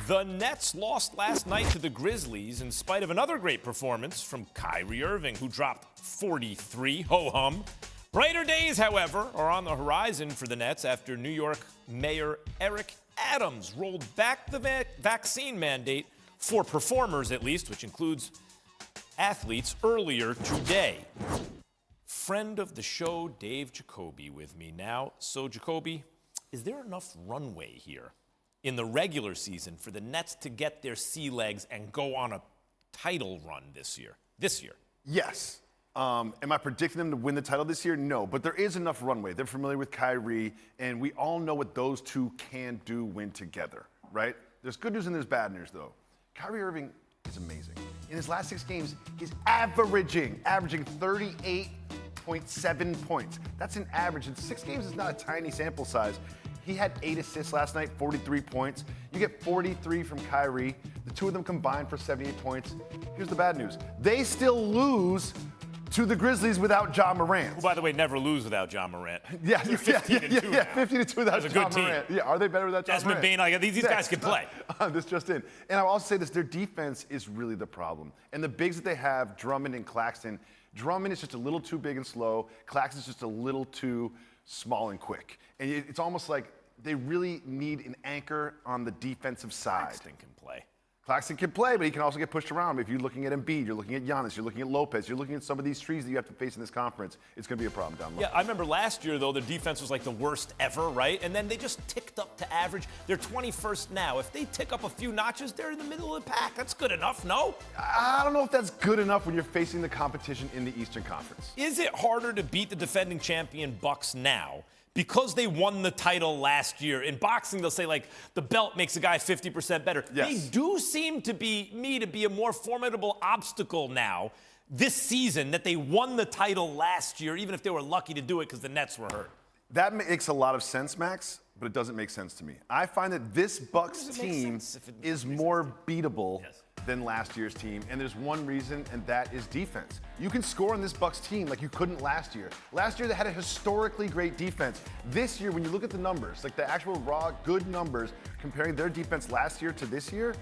The Nets lost last night to the Grizzlies in spite of another great performance from Kyrie Irving, who dropped 43, ho-hum. Brighter days, however, are on the horizon for the Nets after New York Mayor Eric Adams rolled back the vaccine mandate for performers, at least, which includes athletes, earlier today. Friend of the show, Dave Jacoby, with me now. So, Jacoby, is there enough runway here in the regular season for the Nets to get their sea legs and go on a title run this year? Yes. Am I predicting them to win the title this year? No, but there is enough runway. They're familiar with Kyrie, and we all know what those two can do when together, right? There's good news and there's bad news, though. Kyrie Irving is amazing. In his last 6 games, he's averaging 38.7 points. That's an average, and 6 games is not a tiny sample size. He had 8 assists last night, 43 points. You get 43 from Kyrie. The two of them combined for 78 points. Here's the bad news. They still lose to the Grizzlies without Ja Morant. Who, by the way, never lose without Ja Morant. Yeah, 15-2 now. 15-2 without Ja good Morant. team. Yeah, are they better without Ja Desmond Morant? Bain, these guys can play. This just in. And I'll also say this, their defense is really the problem. And the bigs that they have, Drummond and Claxton, Drummond is just a little too big and slow. Claxton's just a little too small and quick. And it's almost like they really need an anchor on the defensive side. Claxton can play. Claxton can play, but he can also get pushed around. If you're looking at Embiid, you're looking at Udonis, you're looking at Lopez, you're looking at some of these trees that you have to face in this conference, it's going to be a problem down the line. Yeah, I remember last year, though, their defense was like the worst ever, right? And then they just ticked up to average. They're 21st now. If they tick up a few notches, they're in the middle of the pack. That's good enough, no? I don't know if that's good enough when you're facing the competition in the Eastern Conference. Is it harder to beat the defending champion Bucks now because they won the title last year? In boxing, they'll say, like, the belt makes a guy 50% better. Yes. They do seem to be a more formidable obstacle now this season that they won the title last year, even if they were lucky to do it because the Nets were hurt. That makes a lot of sense, Max, but it doesn't make sense to me. I find that this Bucks team is more beatable than last year's team, and there's one reason, and that is defense. You can score on this Bucks team like you couldn't last year. Last year, they had a historically great defense. This year, when you look at the numbers, like the actual raw good numbers, comparing their defense last year to this year,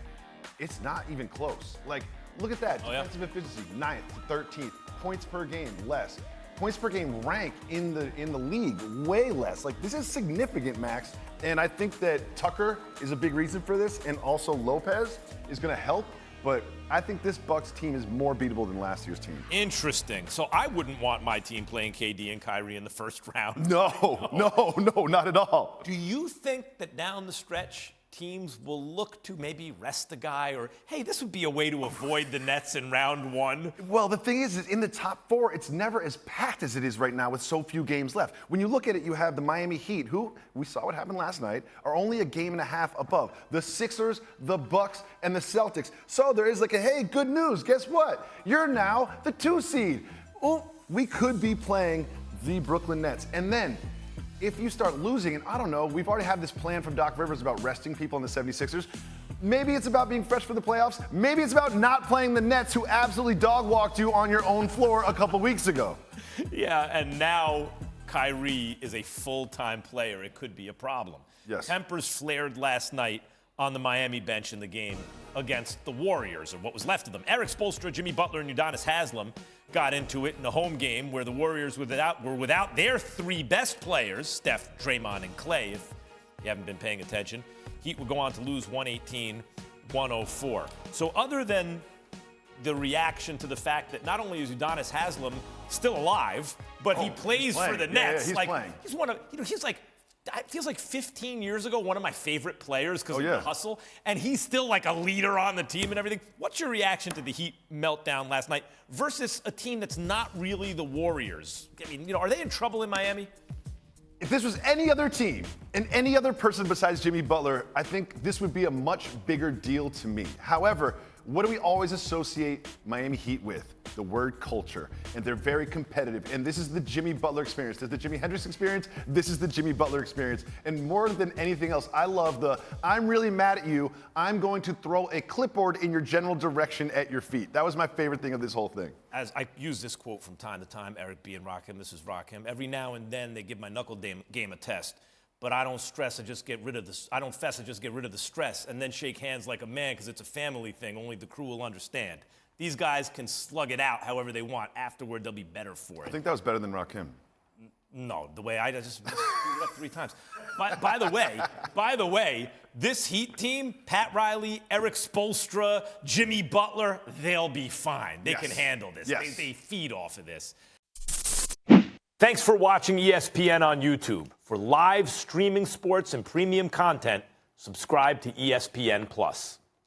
it's not even close. Like, look at that. Defensive efficiency, 9th to 13th. Points per game, less. Points per game rank in the league, way less. Like, this is significant, Max. And I think that Tucker is a big reason for this, and also Lopez is going to help. But I think this Bucks team is more beatable than last year's team. Interesting. So I wouldn't want my team playing KD and Kyrie in the first round. No, not at all. Do you think that down the stretch, teams will look to maybe rest the guy, or, hey, this would be a way to avoid the Nets in round 1? Well, the thing is in the top 4, it's never as packed as it is right now with so few games left. When you look at it, you have the Miami Heat, who, we saw what happened last night, are only a game and a half above. The Sixers, the Bucks, and the Celtics. So there is like a, hey, good news, guess what? You're now the 2 seed. Oh, we could be playing the Brooklyn Nets. And then, if you start losing, and I don't know, we've already had this plan from Doc Rivers about resting people in the 76ers. Maybe it's about being fresh for the playoffs. Maybe it's about not playing the Nets, who absolutely dog-walked you on your own floor a couple weeks ago. Yeah, and now Kyrie is a full-time player. It could be a problem. Yes. Tempers flared last night on the Miami bench in the game against the Warriors, or what was left of them. Eric Spoelstra, Jimmy Butler, and Udonis Haslem got into it in the home game where the Warriors were without their 3 best players, Steph, Draymond, and Clay, if you haven't been paying attention. Heat would go on to lose 118-104. So other than the reaction to the fact that not only is Udonis Haslem still alive, but he plays for the Nets. He's playing. He's one of, he's like, it feels like 15 years ago, one of my favorite players because of the hustle, and he's still like a leader on the team and everything. What's your reaction to the Heat meltdown last night versus a team that's not really the Warriors? I mean, are they in trouble in Miami? If this was any other team and any other person besides Jimmy Butler, I think this would be a much bigger deal to me. However, what do we always associate Miami Heat with? The word culture. And they're very competitive. And this is the Jimmy Butler experience. There's the Jimi Hendrix experience. This is the Jimmy Butler experience. And more than anything else, I love the, I'm really mad at you. I'm going to throw a clipboard in your general direction at your feet. That was my favorite thing of this whole thing. As I use this quote from time to time, Eric B. and Rakim, this is Rakim. Every now and then they give my knuckle game a test. but I don't stress. I just get rid of the. I don't fess. I just get rid of the stress, and then shake hands like a man because it's a family thing. Only the crew will understand. These guys can slug it out however they want. Afterward, they'll be better for it. I think that was better than Rakim. No, the way I just screwed it up 3 times. By the way, this Heat team, Pat Riley, Eric Spoelstra, Jimmy Butler, they'll be fine. They can handle this. Yes. They feed off of this. Thanks for watching ESPN on YouTube. For live streaming sports and premium content, subscribe to ESPN+.